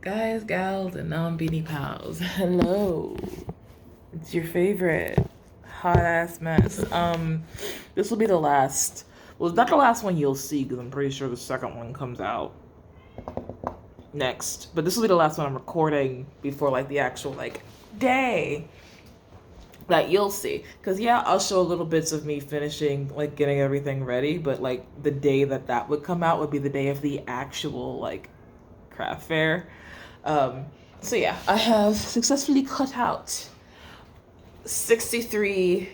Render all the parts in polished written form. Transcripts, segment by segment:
Guys, gals, and non-beanie pals. Hello. It's your favorite hot ass mess. This will be the last. Well, it's not the last one you'll see because I'm pretty sure the second one comes out next. But this will be the last one I'm recording before like the actual like day that you'll see. Because yeah, I'll show little bits of me finishing like getting everything ready. But like the day that would come out would be the day of the actual like craft fair. So yeah, I have successfully cut out 63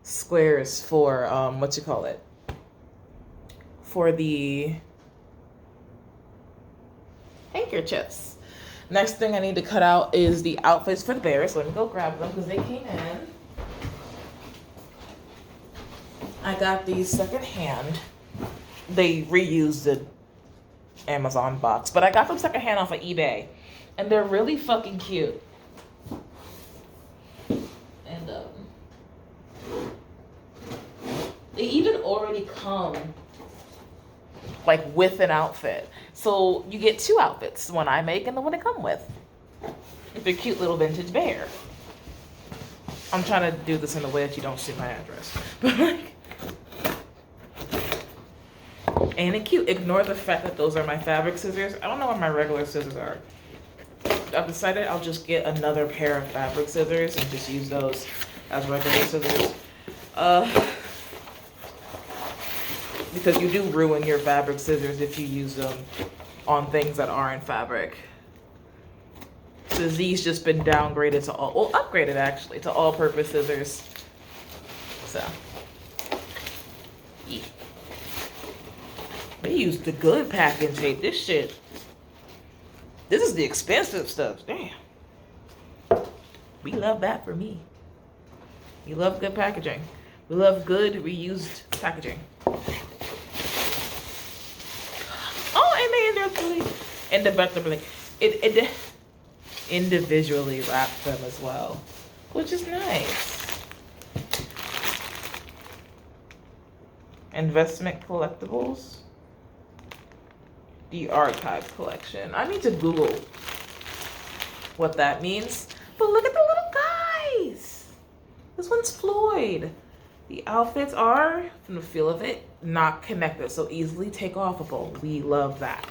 squares for what you call it, for the handkerchiefs. Next thing I need to cut out is the outfits for the bears. So let me go grab them because they came in. I got these secondhand. They reused the Amazon box, but I got them secondhand off of eBay, and they're really fucking cute. And they even already come like with an outfit, so you get two outfits: the one I make and the one they come with. They're cute little vintage bear. I'm trying to do this in a way that you don't see my address, but like. Ain't it cute? Ignore the fact that those are my fabric scissors. I don't know where my regular scissors are. I've decided I'll just get another pair of fabric scissors and just use those as regular scissors. Because you do ruin your fabric scissors if you use them on things that aren't fabric. So these just been downgraded to all, well, upgraded actually, to all-purpose scissors. So, yeah. They use the good packing tape. This shit. This is the expensive stuff. Damn. We love that for me. We love good packaging. We love good reused packaging. Oh, and they individually wrap them as well, which is nice. Investment collectibles. The archive collection. I need to Google what that means. But look at the little guys. This one's Floyd. The outfits are, from the feel of it, not connected, so easily take offable. We love that.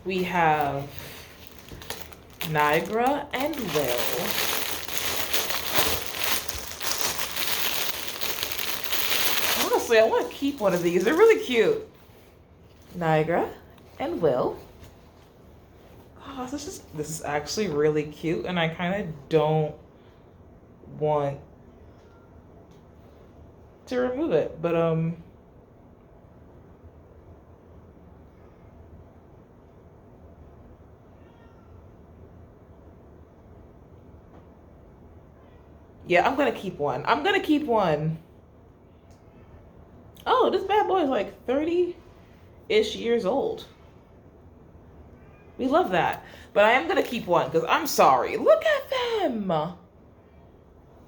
We have Niagara and Will. Honestly, I want to keep one of these. They're really cute. Niagara and Will. Oh, this is actually really cute, and I kind of don't want to remove it, but yeah, I'm gonna keep one. I'm gonna keep one. Oh, this bad boy is like 30-ish years old. We love that. But I am going to keep one because I'm sorry. Look at them. Oh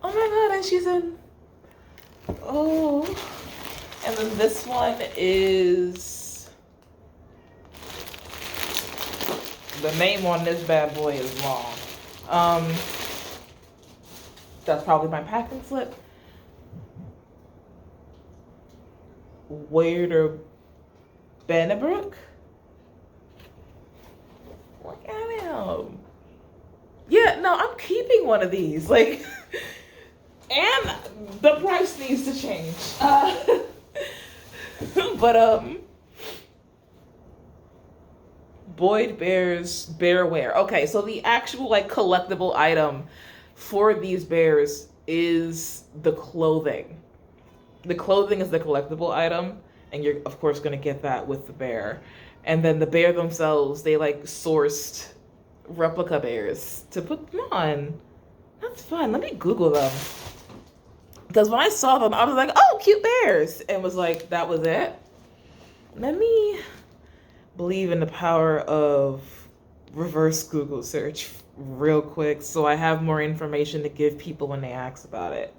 my God. And she's in. Oh. And then this one is. The name on this bad boy is long. That's probably my packing slip. Weirder Bennebrook. Look at him. Yeah, no, I'm keeping one of these. Like, and the price needs to change. But Boyd Bears bear wear. Okay, so the actual like collectible item for these bears is the clothing. The clothing is the collectible item, and you're of course gonna get that with the bear. And then the bear themselves, they like sourced replica bears to put them on. That's fun. Let me Google them. Because when I saw them, I was like, oh, cute bears. And was like, that was it. Let me believe in the power of reverse Google search real quick so I have more information to give people when they ask about it.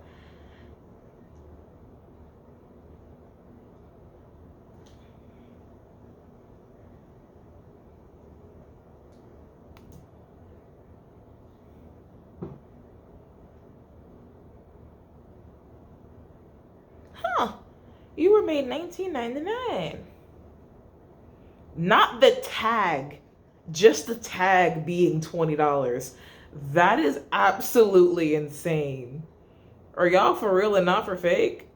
You were made $19.99. Not the tag, just the tag being $20. That is absolutely insane. Are y'all for real and not for fake?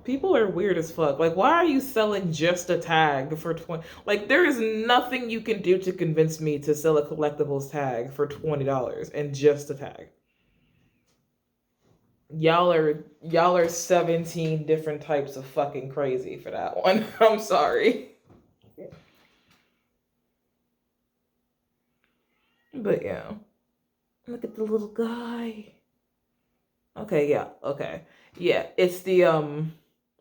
People are weird as fuck. Like, why are you selling just a tag for 20? Like, there is nothing you can do to convince me to sell a collectibles tag for $20 and just a tag. Y'all are 17 different types of fucking crazy for that one. I'm sorry. But yeah. Look at the little guy. Okay, yeah, okay. Yeah, it's the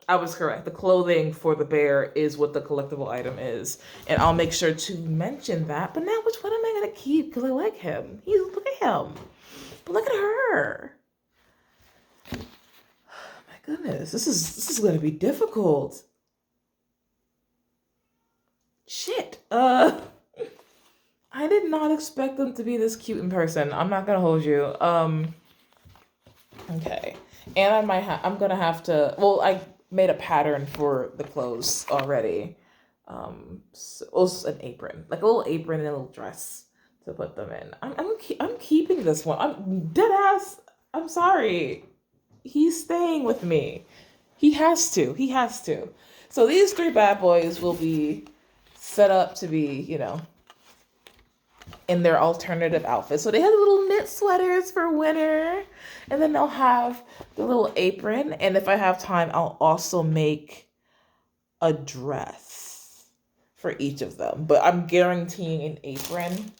I was correct. The clothing for the bear is what the collectible item is. And I'll make sure to mention that. But now which one am I gonna keep? Because I like him. Look at him. But look at her. My goodness, this is gonna be difficult. Shit. I did not expect them to be this cute in person. I'm not gonna hold you. Okay. And I'm gonna have to, well, I made a pattern for the clothes already. So it was an apron, like a little apron and a little dress to put them in. I'm keeping this one. I'm dead ass. I'm sorry. He's staying with me. He has to. He has to. So these three bad boys will be set up to be, in their alternative outfits. So they have the little knit sweaters for winter, and then they'll have the little apron. And if I have time, I'll also make a dress for each of them. But I'm guaranteeing an apron,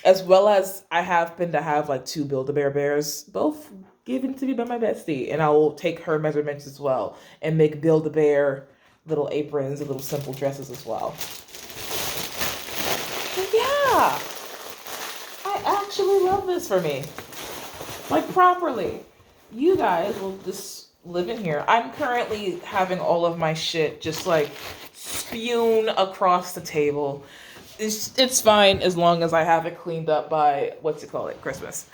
as well as I happen to have like two Build-A-Bear bears, both given to me by my bestie, and I will take her measurements as well and make Build-A-Bear little aprons and little simple dresses as well. But yeah. I actually love this for me. Like, properly. You guys will just live in here. I'm currently having all of my shit just like spewed across the table. It's fine as long as I have it cleaned up by, Christmas.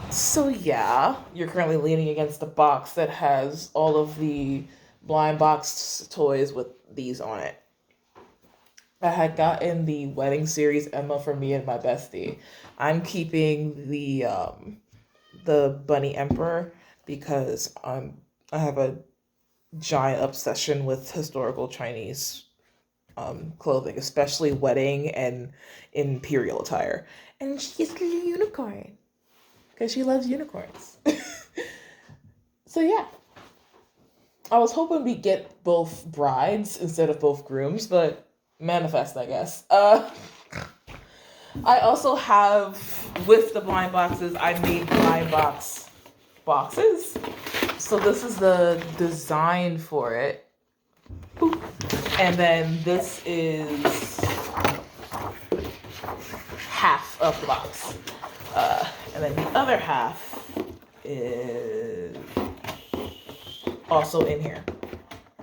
So yeah, you're currently leaning against a box that has all of the blind box toys with these on it. I had gotten the wedding series Emma for me and my bestie. I'm keeping the Bunny Emperor because I have a giant obsession with historical Chinese clothing, especially wedding and imperial attire. And she's a little unicorn because she loves unicorns. So yeah. I was hoping we'd get both brides instead of both grooms, but manifest, I guess. I also have, with the blind boxes, I made blind boxes. So this is the design for it. Boop. And then this is half of the box. And then the other half is also in here,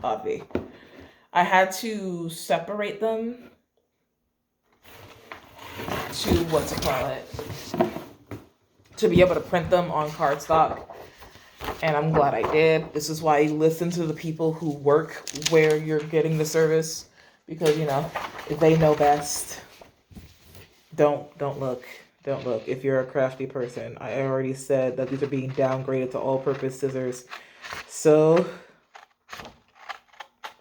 obvi. I had to separate them to be able to print them on cardstock. And I'm glad I did. This is why you listen to the people who work where you're getting the service, because if they know best, don't look. Don't look. If you're a crafty person, I already said that these are being downgraded to all-purpose scissors. So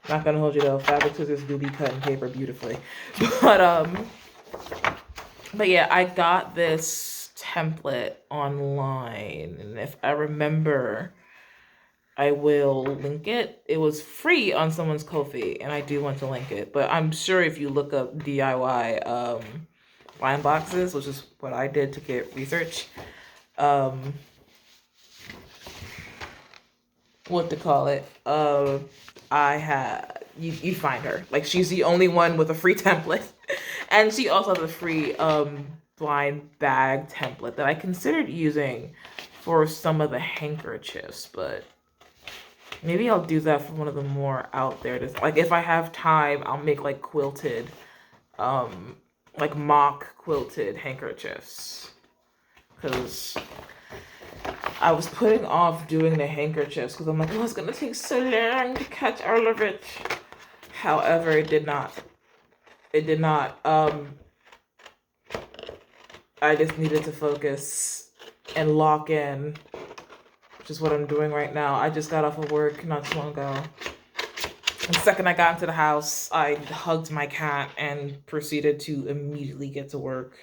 not gonna hold you though. Fabric scissors do be cutting paper beautifully. But yeah, I got this template online, and if I remember, I will link it. It was free on someone's Ko-fi, and I do want to link it. But I'm sure if you look up DIY blind boxes, which is what I did to get research, you find her. Like, she's the only one with a free template. And she also has a free blind bag template that I considered using for some of the handkerchiefs, but maybe I'll do that for one of the more out there. Like, if I have time, I'll make like quilted like mock quilted handkerchiefs. Because I was putting off doing the handkerchiefs because I'm like, oh, it's going to take so long to catch all of it. However, it did not. It did not. I just needed to focus and lock in, which is what I'm doing right now. I just got off of work not too long ago. The second I got into the house, I hugged my cat and proceeded to immediately get to work.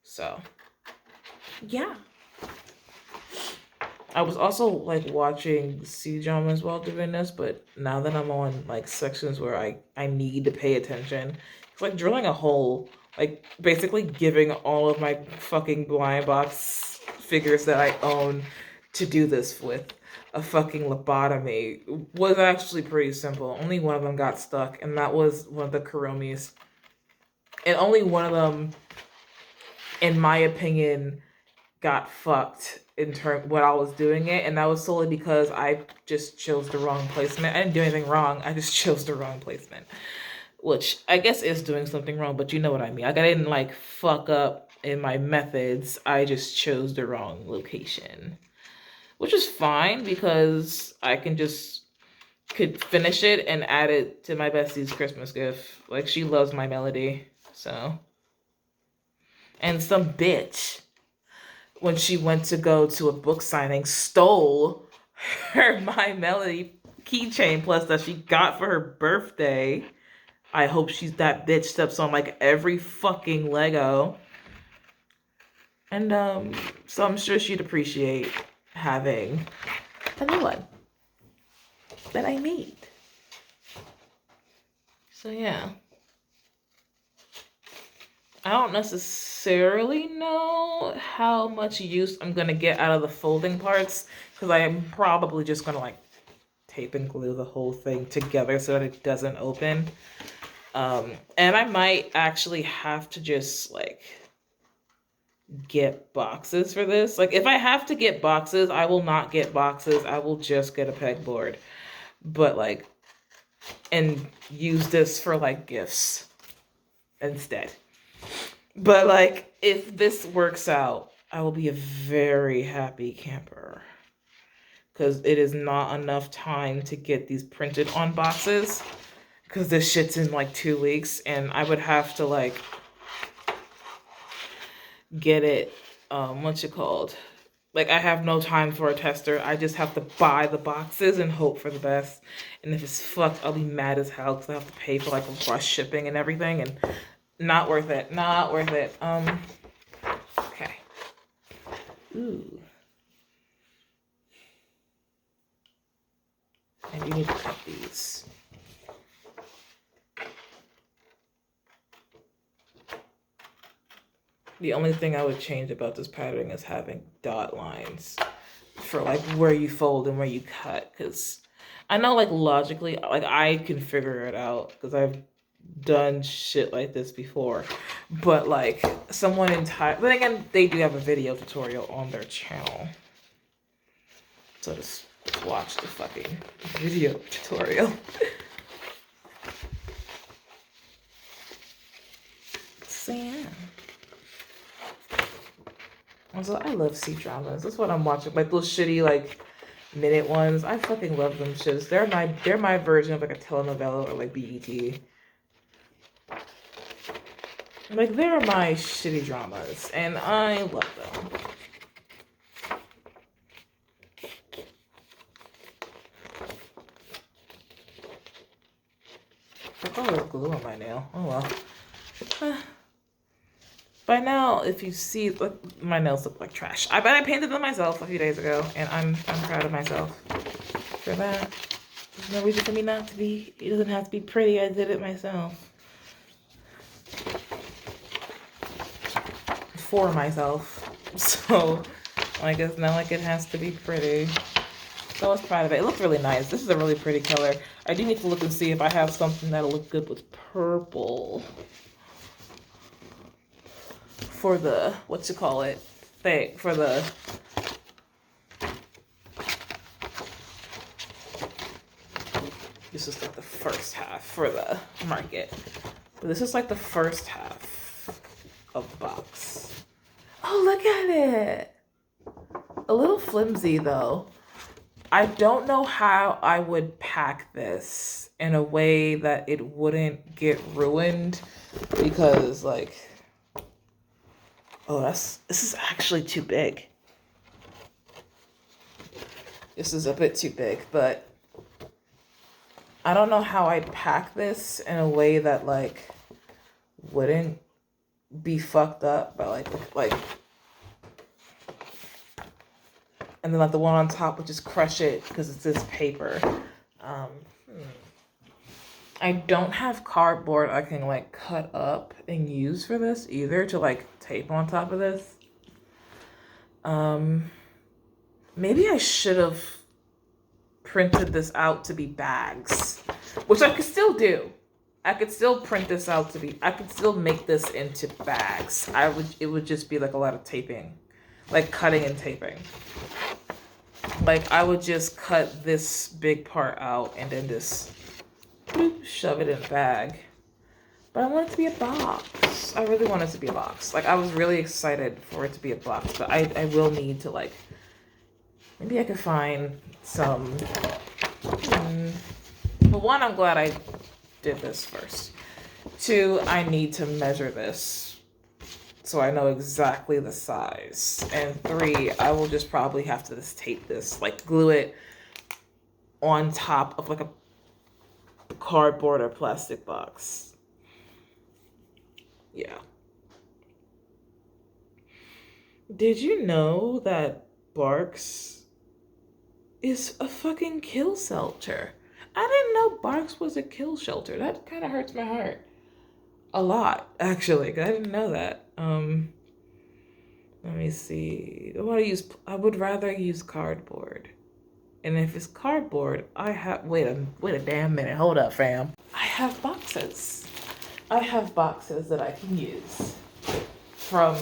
So, yeah. I was also like watching C-dramas while doing this, but now that I'm on like sections where I need to pay attention, it's like drilling a hole, like basically giving all of my fucking blind box figures that I own to do this with a fucking lobotomy was actually pretty simple. Only one of them got stuck, and that was one of the Kuromis. And only one of them, in my opinion, got fucked in term when I was doing it, and that was solely because I just chose the wrong placement. I didn't do anything wrong. I just chose the wrong placement, which I guess is doing something wrong, but you know what I mean. Like I didn't like fuck up in my methods. I just chose the wrong location, which is fine because I could finish it and add it to my bestie's Christmas gift. Like she loves my melody, so. And some bitch, when she went to go to a book signing, stole her My Melody keychain plus that she got for her birthday. I hope that bitch steps on like every fucking Lego. And so I'm sure she'd appreciate having a new one that I made. So yeah. I don't necessarily know how much use I'm going to get out of the folding parts because I am probably just going to like tape and glue the whole thing together so that it doesn't open. And I might actually have to just like get boxes for this. Like if I have to get boxes, I will not get boxes. I will just get a pegboard. But like, and use this for like gifts instead. But like, if this works out, I will be a very happy camper. Because it is not enough time to get these printed on boxes. Because this shit's in like 2 weeks. And I would have to like get it, what's it called? Like I have no time for a tester. I just have to buy the boxes and hope for the best. And if it's fucked, I'll be mad as hell because I have to pay for like rush shipping and everything. And not worth it. Not worth it. Okay. Ooh. And you need to cut these. The only thing I would change about this pattern is having dot lines for like where you fold and where you cut. Because I know like logically, like I can figure it out because I've done shit like this before, but like someone entire, but again, they do have a video tutorial on their channel, so just watch the fucking video tutorial. So yeah, also I love C-dramas. That's what I'm watching, like those shitty like minute ones. I fucking love them shits. They're my version of like a telenovela or like BET. Like, they're my shitty dramas, and I love them. I got a little glue on my nail. Oh well. By now, if you see, look, my nails look like trash. I bet I painted them myself a few days ago, and I'm proud of myself for that. There's no reason for me not to be. It doesn't have to be pretty. I did it myself. For myself, so I guess now like it has to be pretty. So I was proud of it. It looked really nice. This is a really pretty color. I do need to look and see if I have something that'll look good with purple for the what you call it thing for the this is like the first half for the market. But this is like the first half of the box. Oh, look at it. A little flimsy though. I don't know how I would pack this in a way that it wouldn't get ruined because like, oh, this is actually too big. This is a bit too big, but I don't know how I'd pack this in a way that like wouldn't be fucked up, but like, and then like the one on top would just crush it because it's this paper. I don't have cardboard I can like cut up and use for this either to like tape on top of this. Maybe I should have printed this out to be bags, which I could still do. I could still print this out to be, I could still make this into bags. It would just be like a lot of taping, like cutting and taping. Like I would just cut this big part out and then just bloop, shove it in a bag. But I want it to be a box. I really want it to be a box. Like I was really excited for it to be a box, but I will need to like, maybe I could find some, but one, I'm glad I did this first. Two, I need to measure this so I know exactly the size. And three, I will just probably have to just tape this, like glue it on top of like a cardboard or plastic box. Yeah. Did you know that Barks is a fucking kill shelter? I didn't know Barks was a kill shelter. That kind of hurts my heart. A lot, actually. I didn't know that. Let me see. I would rather use cardboard. And if it's cardboard, wait a damn minute. Hold up, fam. I have boxes. I have boxes that I can use from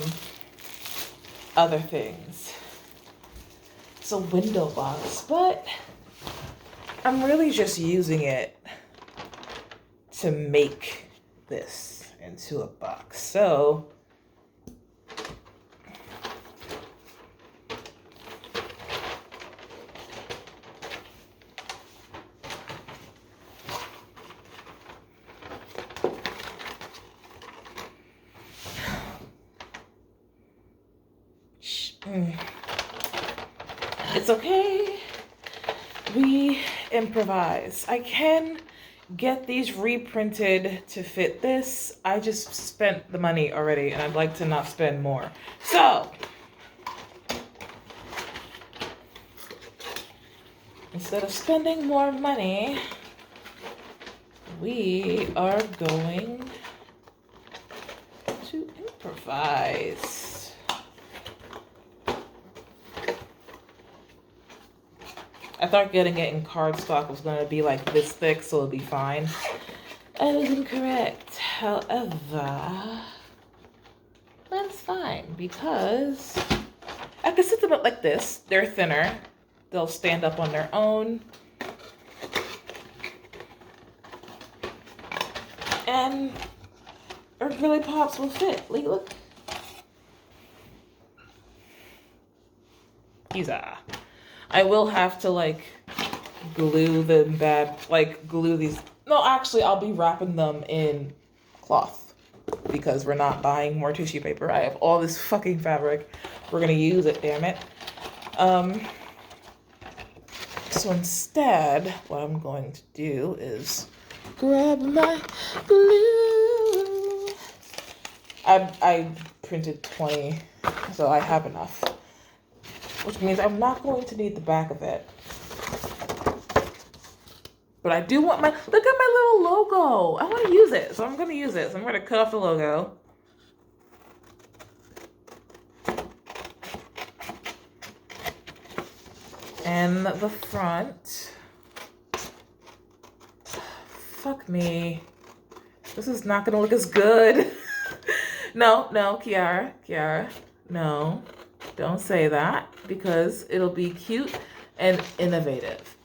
other things. It's a window box, but I'm really just using it to make this into a box. So it's okay. We improvise. I can get these reprinted to fit this. I just spent the money already and I'd like to not spend more. So, instead of spending more money, we are going to improvise. I thought getting it in cardstock was going to be like this thick, so it'll be fine. I was incorrect. However, that's fine because I can set them up like this. They're thinner. They'll stand up on their own. And Really Pops will fit. Look. I will have to like glue them glue these. No, actually, I'll be wrapping them in cloth because we're not buying more tissue paper. I have all this fucking fabric. We're gonna use it, damn it. So instead, what I'm going to do is grab my glue. I printed 20, so I have enough. Which means I'm not going to need the back of it. But I do want look at my little logo. I want to use it, so I'm going to use it. So I'm going to cut off the logo. And the front. Fuck me. This is not going to look as good. No, Kiara, no. Don't say that because it'll be cute and innovative.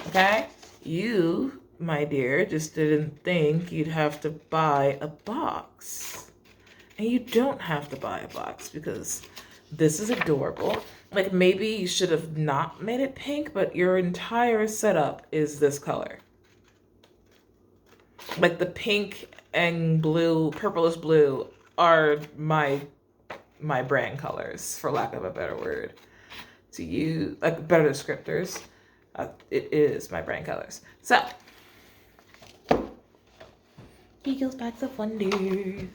Okay? You my dear, just didn't think you'd have to buy a box. And you don't have to buy a box because this is adorable. Like, maybe you should have not made it pink, but your entire setup is this color. Like, the pink and blue, purplish blue are my brand colors, for lack of a better word. To use, like, better descriptors. It is my brand colors. So, Eagles Bags of Wonders.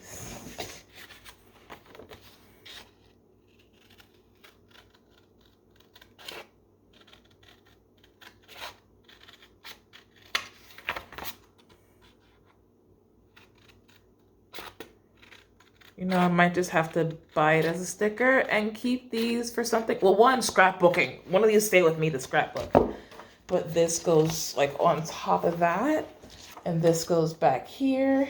You know, I might just have to buy it as a sticker and keep these for something. Well, one, scrapbooking. One of these stay with me to scrapbook. But this goes like on top of that. And this goes back here.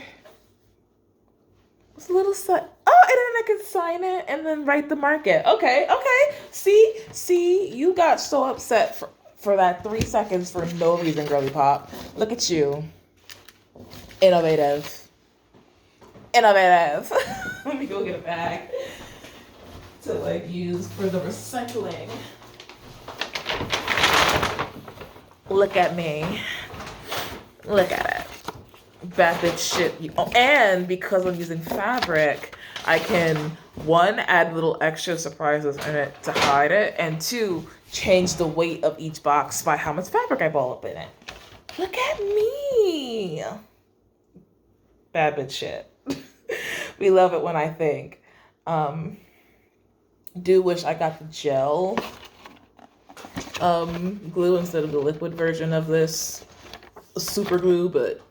It's a little sign. Oh, and then I can sign it and then write the market. Okay. See, you got so upset for that 3 seconds for no reason, girly pop. Look at you. Innovative. Let me go get a bag to like use for the recycling. Look at me. Look at it. Bad bitch shit. Oh, and because I'm using fabric, I can, 1, add little extra surprises in it to hide it, and 2, change the weight of each box by how much fabric I ball up in it. Look at me. Bad bitch shit. We love it when I think. Do wish I got the gel glue instead of the liquid version of this super glue, but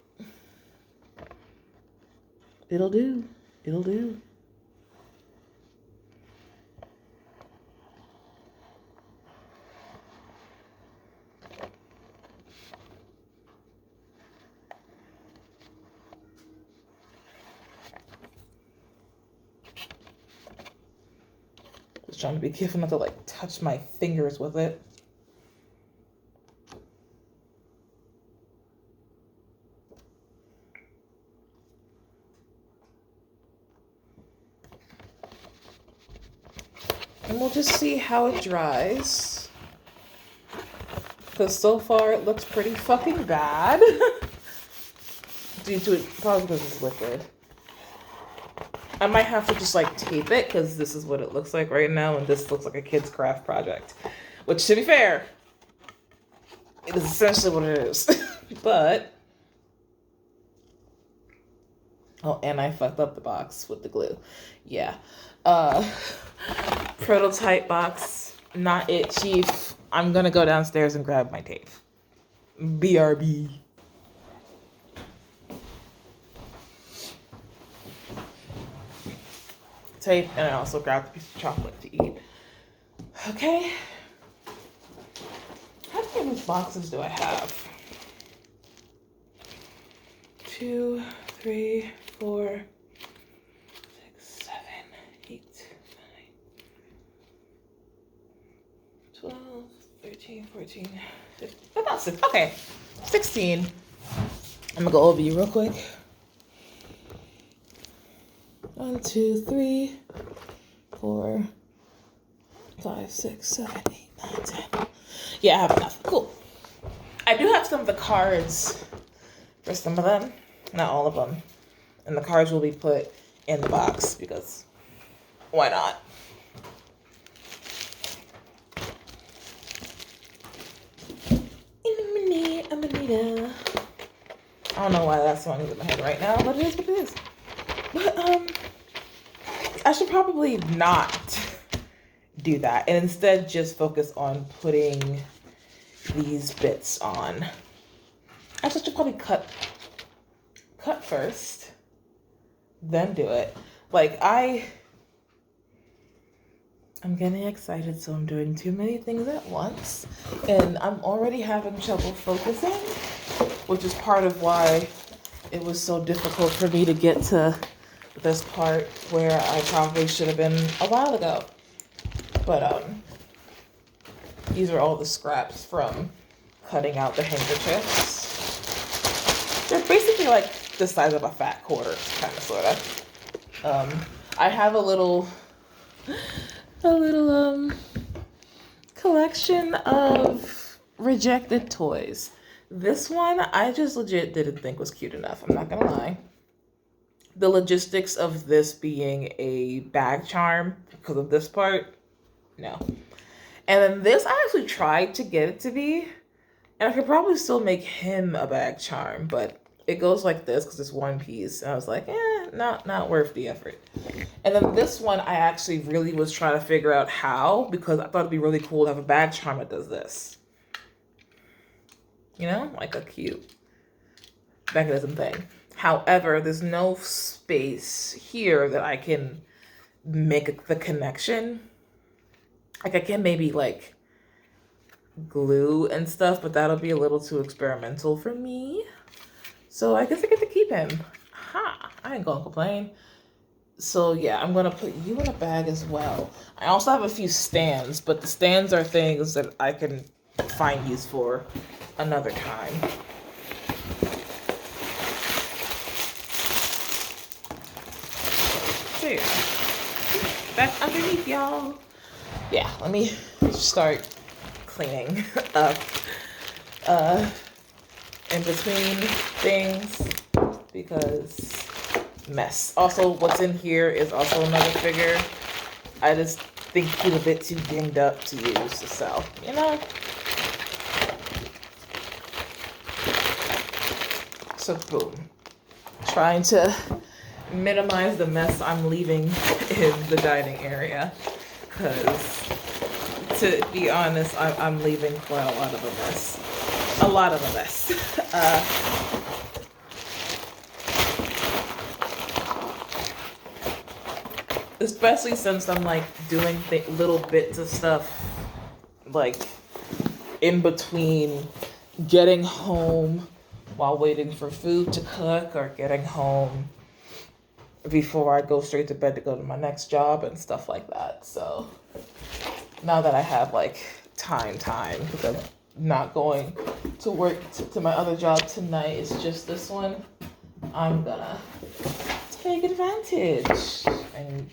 it'll do. It'll do. Just trying to be careful not to like touch my fingers with it. And we'll just see how it dries. Because so far it looks pretty fucking bad. Due to it, probably because it's liquid. I might have to just like tape it because this is what it looks like right now, and this looks like a kid's craft project. Which, to be fair, it is essentially what it is. But, oh, and I fucked up the box with the glue. Yeah. Prototype box, not it, chief. I'm gonna go downstairs and grab my tape. BRB. Tape, and I also grabbed a piece of chocolate to eat. Okay. How many boxes do I have? 2, 3, 4, 6, 7, 8, 9, 12, 13, 14, 15. About 6. Okay. 16. I'm gonna go over you real quick. 1, 2, 3, 4, 5, 6, 7, 8, 9, 10. Yeah, I have enough. Cool. I do have some of the cards for some of them, not all of them. And the cards will be put in the box because why not? Amanita. I don't know why that song is in my head right now, but it is what it is. But I should probably not do that and instead just focus on putting these bits on. I should probably cut first, then do it. Like I'm getting excited, so I'm doing too many things at once, and I'm already having trouble focusing, which is part of why it was so difficult for me to get to this part where I probably should have been a while ago. But these are all the scraps from cutting out the handkerchiefs. They're basically like the size of a fat quarter, kind of, sort of. I have a little collection of rejected toys. This one I just legit didn't think was cute enough. I'm not gonna lie. The logistics of this being a bag charm because of this part, no. And then this, I actually tried to get it to be, and I could probably still make him a bag charm, but it goes like this because it's one piece. And I was like, not worth the effort. And then this one, I actually really was trying to figure out how, because I thought it'd be really cool to have a bag charm that does this. You know, like a cute mechanism thing. However, there's no space here that I can make the connection. Like I can maybe like glue and stuff, but that'll be a little too experimental for me. So I guess I get to keep him. Ha! I ain't gonna complain. So yeah, I'm gonna put you in a bag as well. I also have a few stands, but the stands are things that I can find use for another time. So yeah, back underneath y'all. Yeah, let me start cleaning up in between things because mess. Also, what's in here is also another figure. I just think he's a bit too dinged up to use, so, you know. So, boom. Trying to minimize the mess I'm leaving in the dining area, because, to be honest, I'm leaving quite a lot of a mess. A lot of a mess. Especially since I'm like doing little bits of stuff like in between getting home while waiting for food to cook, or getting home before I go straight to bed to go to my next job and stuff like that. So now that I have like time, because I'm not going to work to my other job tonight, it's just this one, I'm gonna take advantage and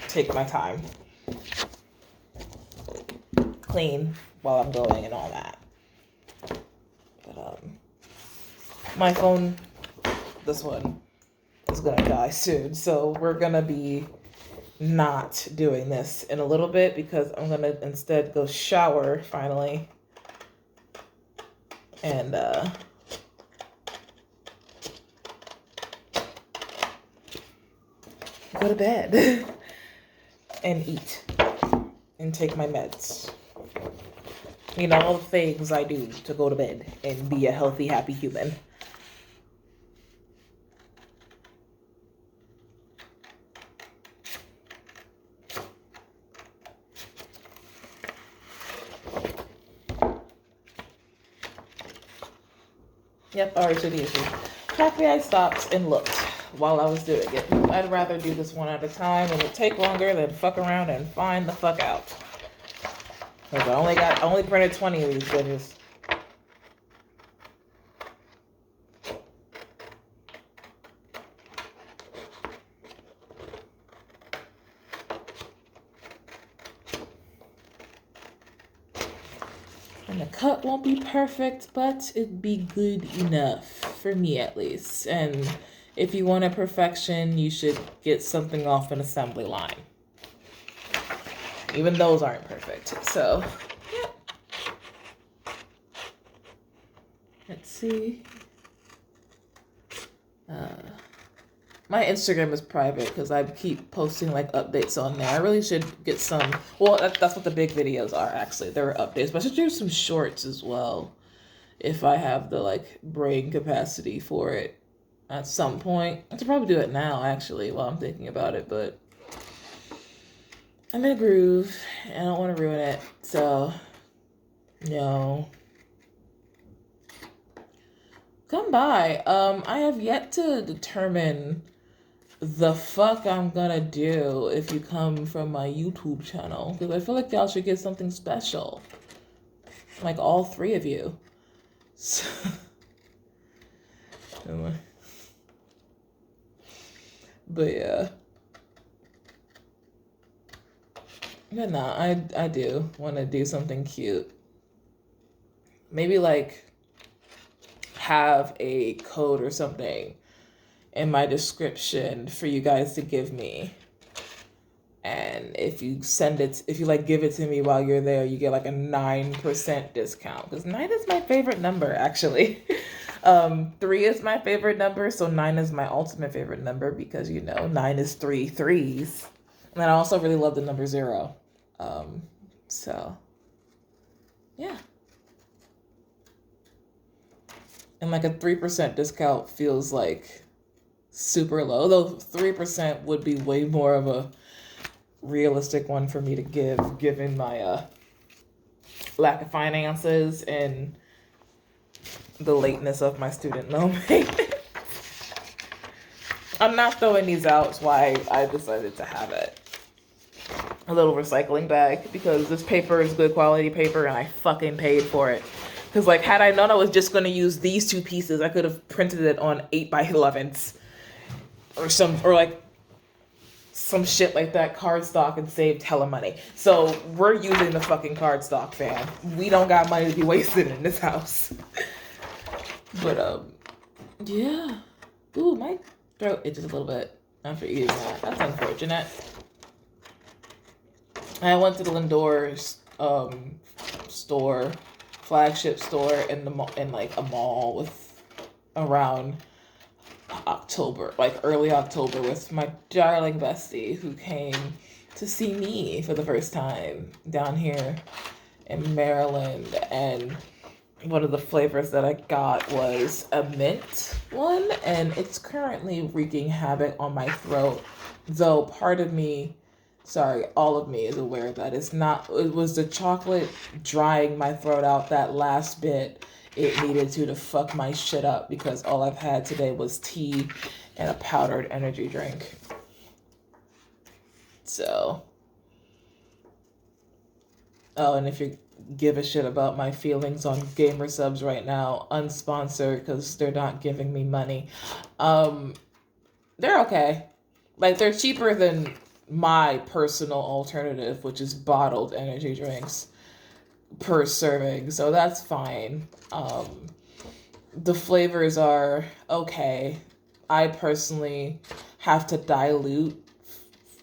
take my time, clean while I'm going and all that. But my phone, this one, is gonna die soon, so we're gonna be not doing this in a little bit because I'm gonna instead go shower finally and go to bed and eat and take my meds. You know, all the things I do to go to bed and be a healthy, happy human. Yep, alright, so the issue. Happy I stopped and looked while I was doing it. I'd rather do this one at a time and it take longer than fuck around and find the fuck out. Because I only printed 20 of these bitches. And the cut won't be perfect, but it'd be good enough, for me at least. And if you want a perfection, you should get something off an assembly line. Even those aren't perfect. So, yeah. Let's see. My Instagram is private because I keep posting like updates on there. I really should get some. Well, that's what the big videos are actually. There are updates, but I should do some shorts as well if I have the like brain capacity for it at some point. I should probably do it now actually while I'm thinking about it, but I'm in a groove and I don't want to ruin it. So, no. Come by. I have yet to determine the fuck I'm gonna do if you come from my YouTube channel, because I feel like y'all should get something special, like all three of you. So, But yeah. But no, I do want to do something cute. Maybe like have a code or something in my description for you guys to give me. And if you like give it to me while you're there, you get like a 9% discount. Because 9 is my favorite number, actually. 3 is my favorite number, so 9 is my ultimate favorite number because 9 is 3 threes. And I also really love the number 0. So yeah. And like a 3% discount feels like super low, though 3% would be way more of a realistic one for me to give, given my lack of finances and the lateness of my student loan payment. I'm not throwing these out. That's why I decided to have it. A little recycling bag, because this paper is good quality paper and I fucking paid for it. Because like, had I known I was just going to use these 2 pieces, I could have printed it on 8x11s or like some shit like that, cardstock, and saved hella money. So we're using the fucking cardstock, fam. We don't got money to be wasted in this house. But yeah. Ooh, my throat itches a little bit after eating that. That's unfortunate. I went to the Lindor's store, flagship store in like a mall with around October, like early October, with my darling bestie who came to see me for the first time down here in Maryland. And one of the flavors that I got was a mint one, and it's currently wreaking havoc on my throat, though part of me, all of me is aware that it was the chocolate drying my throat out that last bit it needed to fuck my shit up, because all I've had today was tea and a powdered energy drink. So, oh, and if you give a shit about my feelings on gamer subs right now, unsponsored, because they're not giving me money. They're okay. Like, they're cheaper than my personal alternative, which is bottled energy drinks per serving, so that's fine. The flavors are okay. I personally have to dilute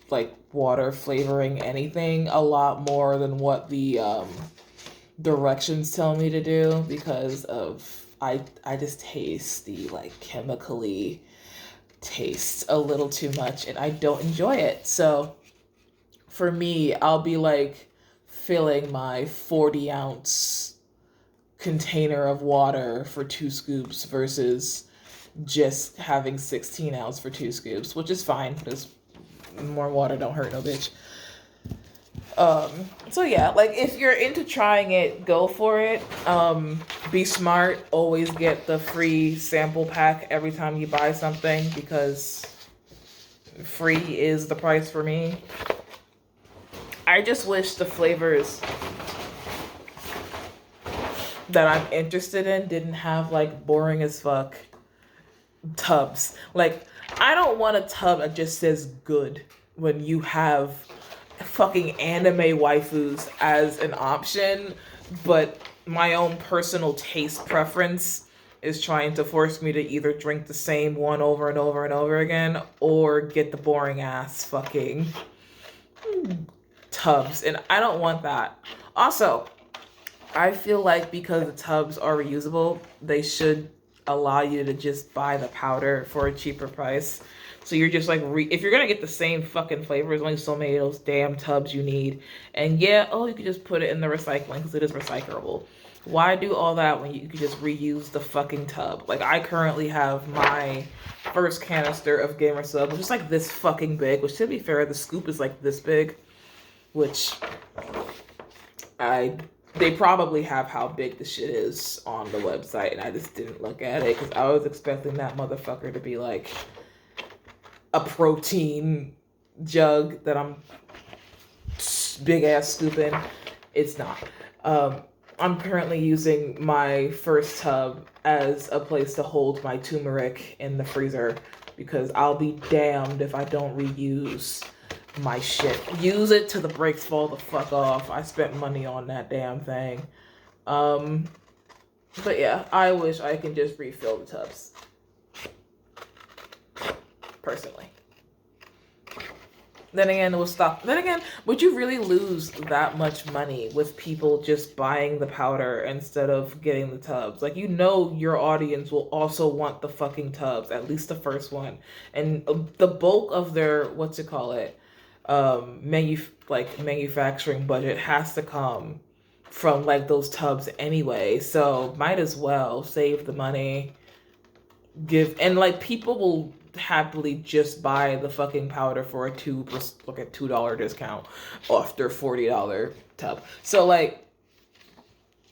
like water flavoring anything a lot more than what the directions tell me to do, because of I just taste the like chemically taste a little too much and I don't enjoy it. So for me, I'll be like filling my 40-ounce container of water for 2 scoops versus just having 16-ounce for 2 scoops, which is fine because more water don't hurt no bitch. So yeah, like if you're into trying it, go for it. Be smart. Always get the free sample pack every time you buy something, because free is the price for me. I just wish the flavors that I'm interested in didn't have like boring as fuck tubs. Like, I don't want a tub that just says good when you have fucking anime waifus as an option, but my own personal taste preference is trying to force me to either drink the same one over and over and over again or get the boring ass fucking tubs, and I don't want that. Also, I feel like because the tubs are reusable, they should allow you to just buy the powder for a cheaper price. So you're just like, if you're gonna get the same fucking flavor, there's only so many of those damn tubs you need. And yeah, you could just put it in the recycling because it is recyclable. Why do all that when you could just reuse the fucking tub? Like, I currently have my first canister of Gamer Sub, which is like this fucking big, which to be fair, the scoop is like this big, which they probably have how big the shit is on the website, and I just didn't look at it because I was expecting that motherfucker to be like a protein jug that I'm big ass scooping. It's not. I'm currently using my first tub as a place to hold my turmeric in the freezer because I'll be damned if I don't reuse my shit. Use it till the brakes fall the fuck off. I spent money on that damn thing. But yeah, I wish I can just refill the tubs. Personally. Then again, it will stop. Then again, would you really lose that much money with people just buying the powder instead of getting the tubs? Like, you know, your audience will also want the fucking tubs, at least the first one. And the bulk of their, manufacturing budget has to come from like those tubs anyway. So might as well save the money. And like people will happily just buy the fucking powder for a $2 discount off their $40 tub. So like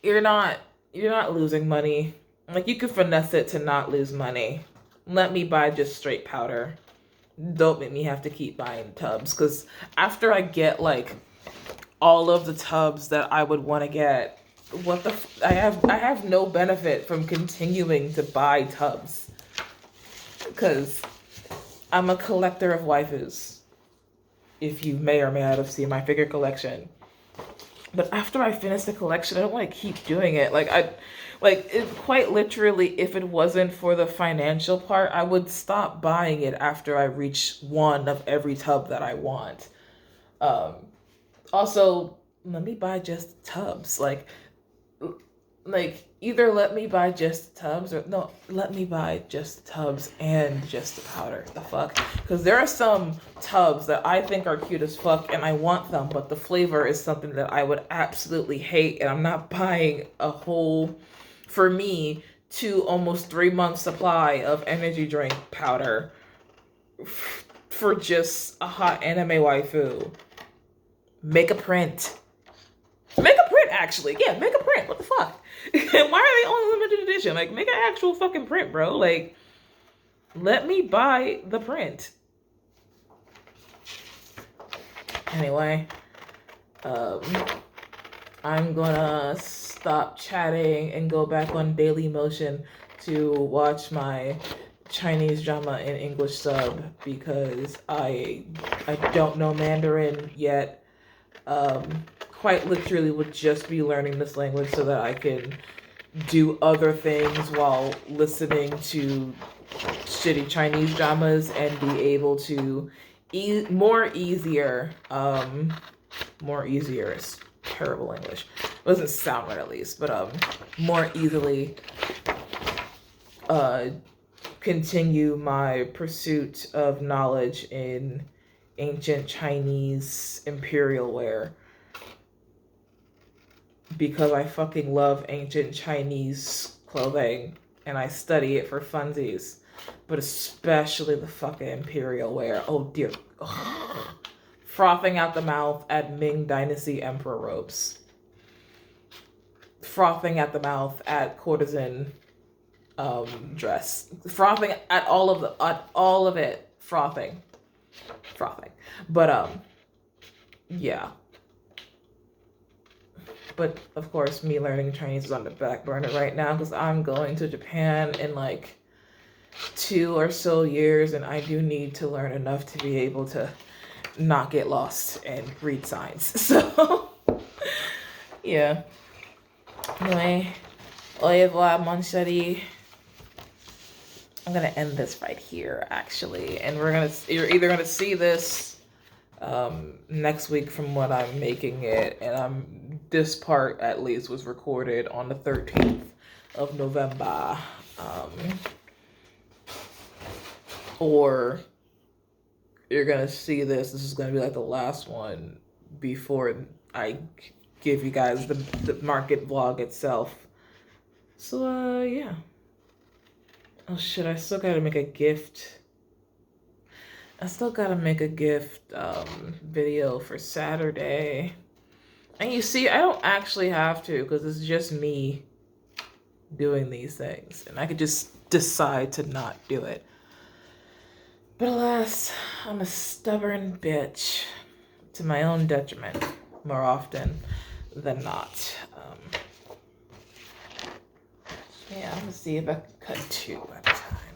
you're not losing money. Like you could finesse it to not lose money. Let me buy just straight powder. Don't make me have to keep buying tubs, because after I get like all of the tubs that I would want to get, I have no benefit from continuing to buy tubs, because I'm a collector of waifus, if you may or may not have seen my figure collection. But after I finish the collection, I don't want to keep doing it. Quite literally, if it wasn't for the financial part, I would stop buying it after I reach one of every tub that I want. Also, let me buy just tubs. Like either let me buy just tubs, or no, let me buy just tubs and just the powder. The fuck? Because there are some tubs that I think are cute as fuck and I want them, but the flavor is something that I would absolutely hate, and I'm not buying a whole, for me, 2 almost 3 months supply of energy drink powder for just a hot anime waifu. Make a print. Make a print, actually. Yeah, make a print. What the fuck? Why are they only limited edition? Like, make an actual fucking print, bro. Like, let me buy the print. Anyway, I'm gonna stop chatting and go back on Daily Motion to watch my Chinese drama in English sub, because I don't know Mandarin yet. Quite literally would just be learning this language so that I can do other things while listening to shitty Chinese dramas and be able to more easier is terrible English. It doesn't sound right, at least, but more easily continue my pursuit of knowledge in ancient Chinese imperial wear, because I fucking love ancient Chinese clothing and I study it for funsies, but especially the fucking imperial wear. Oh dear. Ugh. Frothing out the mouth at Ming Dynasty emperor robes. Frothing at the mouth at courtesan dress. Frothing at all of it. Frothing. But yeah. But of course, me learning Chinese is on the back burner right now because I'm going to Japan in like 2 or so years, and I do need to learn enough to be able to not get lost and read signs. So yeah. Anyway, au revoir, mon chéri. I'm gonna end this right here, actually, and you're either gonna see this next week from what I'm making it, and this part at least was recorded on the 13th of November, or you're gonna see this is gonna be like the last one before I give you guys the market vlog itself. So yeah. Oh shit, I still gotta make a gift. Video for Saturday. And you see, I don't actually have to, because it's just me doing these things. And I could just decide to not do it. But alas, I'm a stubborn bitch, to my own detriment, more often than not. see if I can cut two at a time.